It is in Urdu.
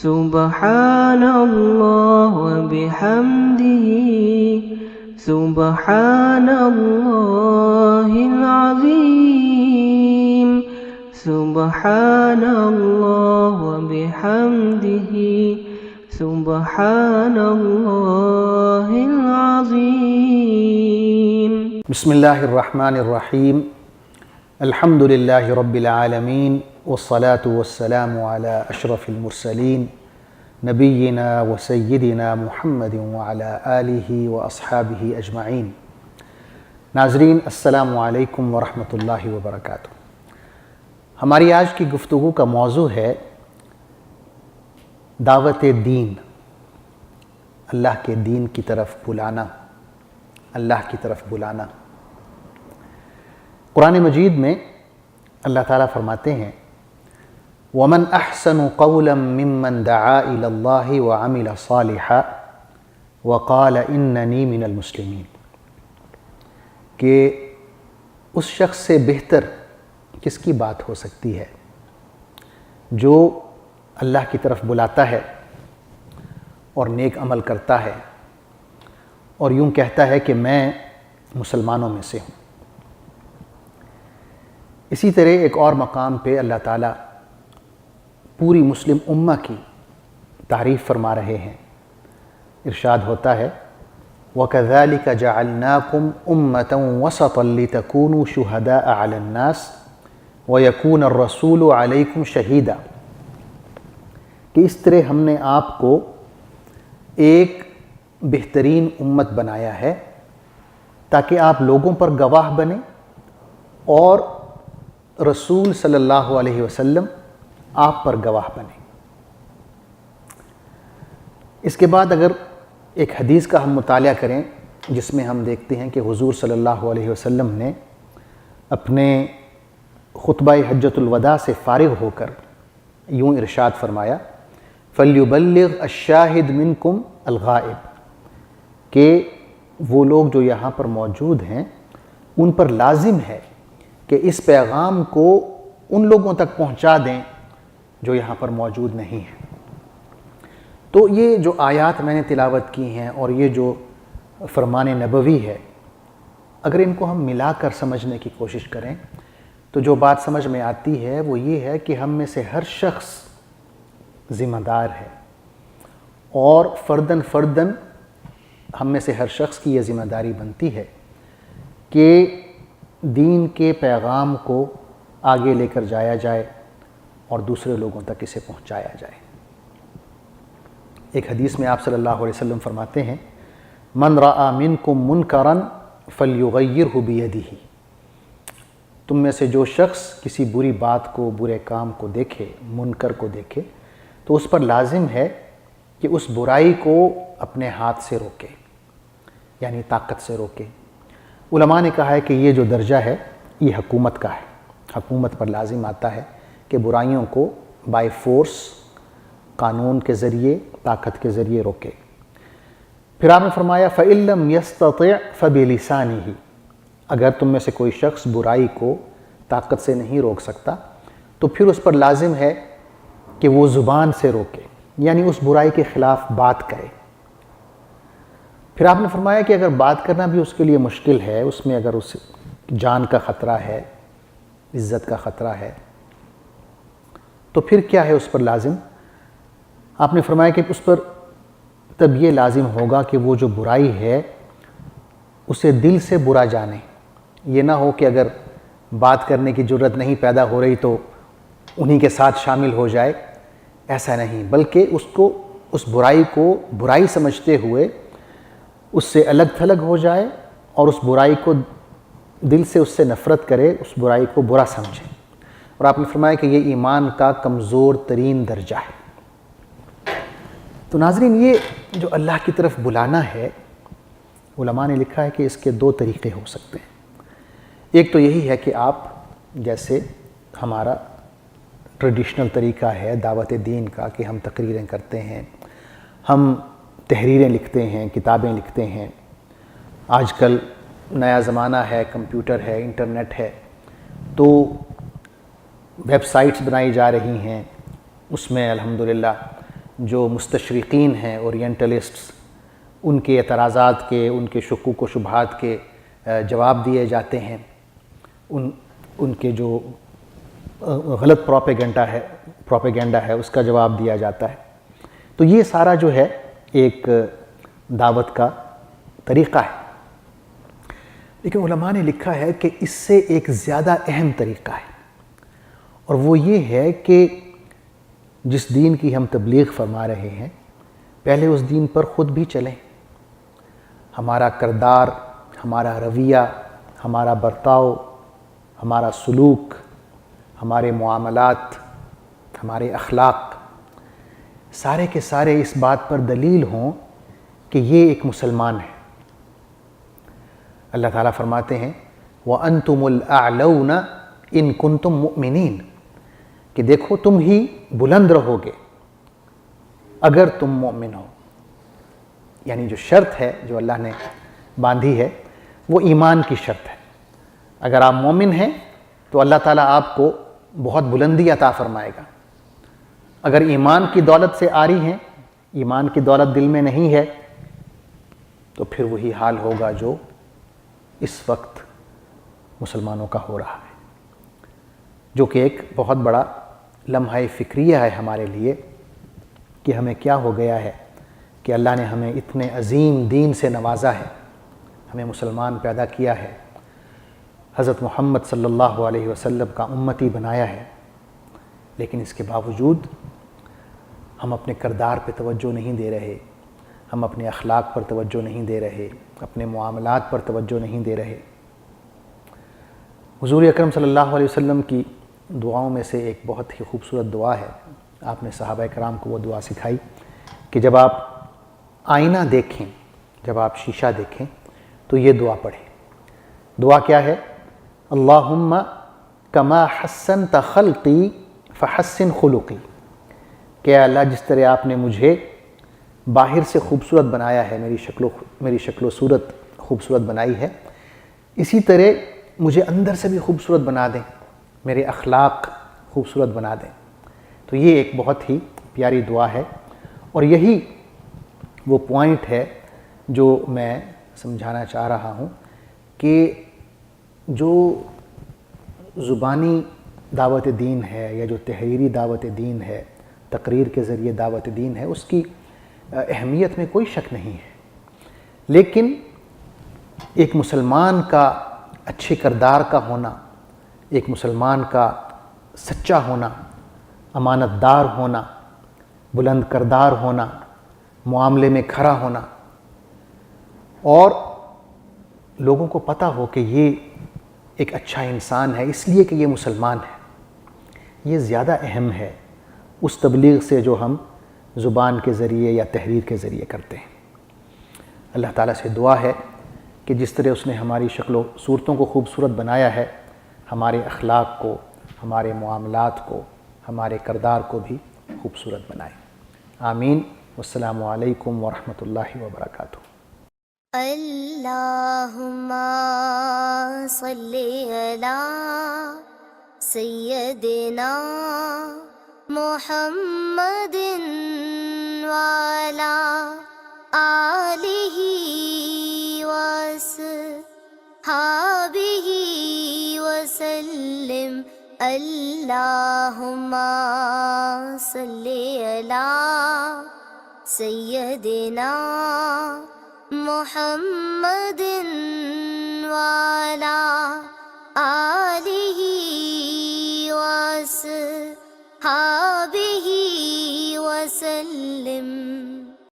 سبحان اللہ وبحمدہ سبحان اللہ العظیم سبحان اللہ وبحمدہ سبحان اللہ العظیم۔ بسم اللہ الرحمن الرحیم۔ الحمد للہ رب العالمین والصلاة والسلام علی اشرف المرسلین نبینا و سیدنا محمد وعلی آلہ و اصحابہ اجمعین۔ ناظرین السلام علیکم ورحمۃ اللہ وبرکاتہ۔ ہماری آج کی گفتگو کا موضوع ہے دعوت دین، اللہ کے دین کی طرف بلانا، اللہ کی طرف بلانا۔ قرآن مجید میں اللہ تعالیٰ فرماتے ہیں وَمَنْ أَحْسَنُ قَوْلًا مِّمَّنْ دَعَا إِلَى اللَّهِ وَعَمِلَ صَالِحًا وَقَالَ إِنَّنِي مِنَ الْمُسْلِمِينَ، کہ اس شخص سے بہتر کس کی بات ہو سکتی ہے جو اللہ کی طرف بلاتا ہے اور نیک عمل کرتا ہے اور یوں کہتا ہے کہ میں مسلمانوں میں سے ہوں۔ اسی طرح ایک اور مقام پہ اللہ تعالیٰ پوری مسلم امہ کی تعریف فرما رہے ہیں۔ ارشاد ہوتا ہے وَكَذَلِكَ جَعَلْنَاكُمْ أُمَّةً وَسَطًا لِتَكُونُوا شُهَدَاءَ عَلَى النَّاسِ وَيَكُونَ الرَّسُولُ عَلَيْكُمْ شَهِيدًا، کہ اس طرح ہم نے آپ کو ایک بہترین امت بنایا ہے تاکہ آپ لوگوں پر گواہ بنیں اور رسول صلی اللہ علیہ وسلم آپ پر گواہ بنے۔ اس کے بعد اگر ایک حدیث کا ہم مطالعہ کریں جس میں ہم دیکھتے ہیں کہ حضور صلی اللہ علیہ وسلم نے اپنے خطبہ حجۃ الوداع سے فارغ ہو کر یوں ارشاد فرمایا فَلْيُبَلِّغْ الشَّاهِدْ مِنْكُمْ الْغَائِبَ، کہ وہ لوگ جو یہاں پر موجود ہیں ان پر لازم ہے کہ اس پیغام کو ان لوگوں تک پہنچا دیں جو یہاں پر موجود نہیں ہیں۔ تو یہ جو آیات میں نے تلاوت کی ہیں اور یہ جو فرمان نبوی ہے، اگر ان کو ہم ملا کر سمجھنے کی کوشش کریں تو جو بات سمجھ میں آتی ہے وہ یہ ہے کہ ہم میں سے ہر شخص ذمہ دار ہے، اور فرداً فرداً ہم میں سے ہر شخص کی یہ ذمہ داری بنتی ہے کہ دین کے پیغام کو آگے لے کر جایا جائے اور دوسرے لوگوں تک اسے پہنچایا جائے۔ ایک حدیث میں آپ صلی اللہ علیہ وسلم فرماتے ہیں من رأى منکم منکرا فلیغیرہ بیدہ، تم میں سے جو شخص کسی بری بات کو، برے کام کو دیکھے، منکر کو دیکھے، تو اس پر لازم ہے کہ اس برائی کو اپنے ہاتھ سے روکے، یعنی طاقت سے روکے۔ علماء نے کہا ہے کہ یہ جو درجہ ہے یہ حکومت کا ہے، حکومت پر لازم آتا ہے کہ برائیوں کو بائی فورس، قانون کے ذریعے، طاقت کے ذریعے روکے۔ پھر آپ نے فرمایا فَإِن لَّمْ يَسْتَطِعْ فَبِلِسَانِهِ، اگر تم میں سے کوئی شخص برائی کو طاقت سے نہیں روک سکتا تو پھر اس پر لازم ہے کہ وہ زبان سے روکے، یعنی اس برائی کے خلاف بات کرے۔ پھر آپ نے فرمایا کہ اگر بات کرنا بھی اس کے لیے مشکل ہے، اس میں اگر اس جان کا خطرہ ہے، عزت کا خطرہ ہے، تو پھر کیا ہے اس پر لازم؟ آپ نے فرمایا کہ اس پر تب یہ لازم ہوگا کہ وہ جو برائی ہے اسے دل سے برا جانے۔ یہ نہ ہو کہ اگر بات کرنے کی جرت نہیں پیدا ہو رہی تو انہی کے ساتھ شامل ہو جائے، ایسا نہیں، بلکہ اس برائی کو برائی سمجھتے ہوئے اس سے الگ تھلگ ہو جائے اور اس برائی کو دل سے اس سے نفرت کرے، اس برائی کو برا سمجھے۔ اور آپ نے فرمایا کہ یہ ایمان کا کمزور ترین درجہ ہے۔ تو ناظرین، یہ جو اللہ کی طرف بلانا ہے، علماء نے لکھا ہے کہ اس کے دو طریقے ہو سکتے ہیں۔ ایک تو یہی ہے کہ آپ جیسے ہمارا ٹریڈیشنل طریقہ ہے دعوت دین کا کہ ہم تقریریں کرتے ہیں، ہم تحریریں لکھتے ہیں، کتابیں لکھتے ہیں۔ آج کل نیا زمانہ ہے، کمپیوٹر ہے، انٹرنیٹ ہے، تو ویب سائٹس بنائی جا رہی ہیں، اس میں الحمدللہ جو مستشرقین ہیں اورینٹلسٹس، ان کے اعتراضات کے، ان کے شکوک و شبہات کے جواب دیے جاتے ہیں، ان کے جو غلط پروپیگنڈا ہے اس کا جواب دیا جاتا ہے۔ تو یہ سارا جو ہے ایک دعوت کا طریقہ ہے۔ لیکن علماء نے لکھا ہے کہ اس سے ایک زیادہ اہم طریقہ ہے، اور وہ یہ ہے کہ جس دین کی ہم تبلیغ فرما رہے ہیں، پہلے اس دین پر خود بھی چلیں۔ ہمارا کردار، ہمارا رویہ، ہمارا برتاؤ، ہمارا سلوک، ہمارے معاملات، ہمارے اخلاق، سارے کے سارے اس بات پر دلیل ہوں کہ یہ ایک مسلمان ہے۔ اللہ تعالیٰ فرماتے ہیں وَأَنْتُمُ الْأَعْلَوْنَ إِن كُنْتُم مُؤْمِنِينَ، کہ دیکھو تم ہی بلند رہو گے اگر تم مومن ہو۔ یعنی جو شرط ہے جو اللہ نے باندھی ہے وہ ایمان کی شرط ہے۔ اگر آپ مومن ہیں تو اللہ تعالیٰ آپ کو بہت بلندی عطا فرمائے گا۔ اگر ایمان کی دولت سے آری ہیں، ایمان کی دولت دل میں نہیں ہے، تو پھر وہی حال ہوگا جو اس وقت مسلمانوں کا ہو رہا ہے، جو کہ ایک بہت بڑا لمحہ فکریہ ہے ہمارے لیے کہ ہمیں کیا ہو گیا ہے کہ اللہ نے ہمیں اتنے عظیم دین سے نوازا ہے، ہمیں مسلمان پیدا کیا ہے، حضرت محمد صلی اللہ علیہ وسلم کا امتی بنایا ہے، لیکن اس کے باوجود ہم اپنے کردار پہ توجہ نہیں دے رہے، ہم اپنے اخلاق پر توجہ نہیں دے رہے، اپنے معاملات پر توجہ نہیں دے رہے۔ حضور اکرم صلی اللہ علیہ وسلم کی دعاؤں میں سے ایک بہت ہی خوبصورت دعا ہے، آپ نے صحابہ کرام کو وہ دعا سکھائی کہ جب آپ آئینہ دیکھیں، جب آپ شیشہ دیکھیں تو یہ دعا پڑھیں۔ دعا کیا ہے؟ اللہم کما حسنت خلقی فحسن خلقی، کہ اللہ جس طرح آپ نے مجھے باہر سے خوبصورت بنایا ہے، میری شکل و صورت خوبصورت بنائی ہے، اسی طرح مجھے اندر سے بھی خوبصورت بنا دیں، میرے اخلاق خوبصورت بنا دیں۔ تو یہ ایک بہت ہی پیاری دعا ہے، اور یہی وہ پوائنٹ ہے جو میں سمجھانا چاہ رہا ہوں کہ جو زبانی دعوت دین ہے یا جو تحریری دعوت دین ہے، تقریر کے ذریعے دعوت دین ہے، اس کی اہمیت میں کوئی شک نہیں ہے، لیکن ایک مسلمان کا اچھے کردار کا ہونا، ایک مسلمان کا سچا ہونا، امانت دار ہونا، بلند کردار ہونا، معاملے میں کھرا ہونا، اور لوگوں کو پتہ ہو کہ یہ ایک اچھا انسان ہے اس لیے کہ یہ مسلمان ہے، یہ زیادہ اہم ہے اس تبلیغ سے جو ہم زبان کے ذریعے یا تحریر کے ذریعے کرتے ہیں۔ اللہ تعالیٰ سے دعا ہے کہ جس طرح اس نے ہماری شکل و صورتوں کو خوبصورت بنایا ہے، ہمارے اخلاق کو، ہمارے معاملات کو، ہمارے کردار کو بھی خوبصورت بنائے۔ آمین۔ والسلام علیکم ورحمۃ اللہ وبرکاتہ۔ اللہم صلی علی سیدنا محمد وعلی آلہ وصحبہ وسلم۔ اللہم صلی علی سیدنا محمد وعلی آلہ وصحبہ وسلم۔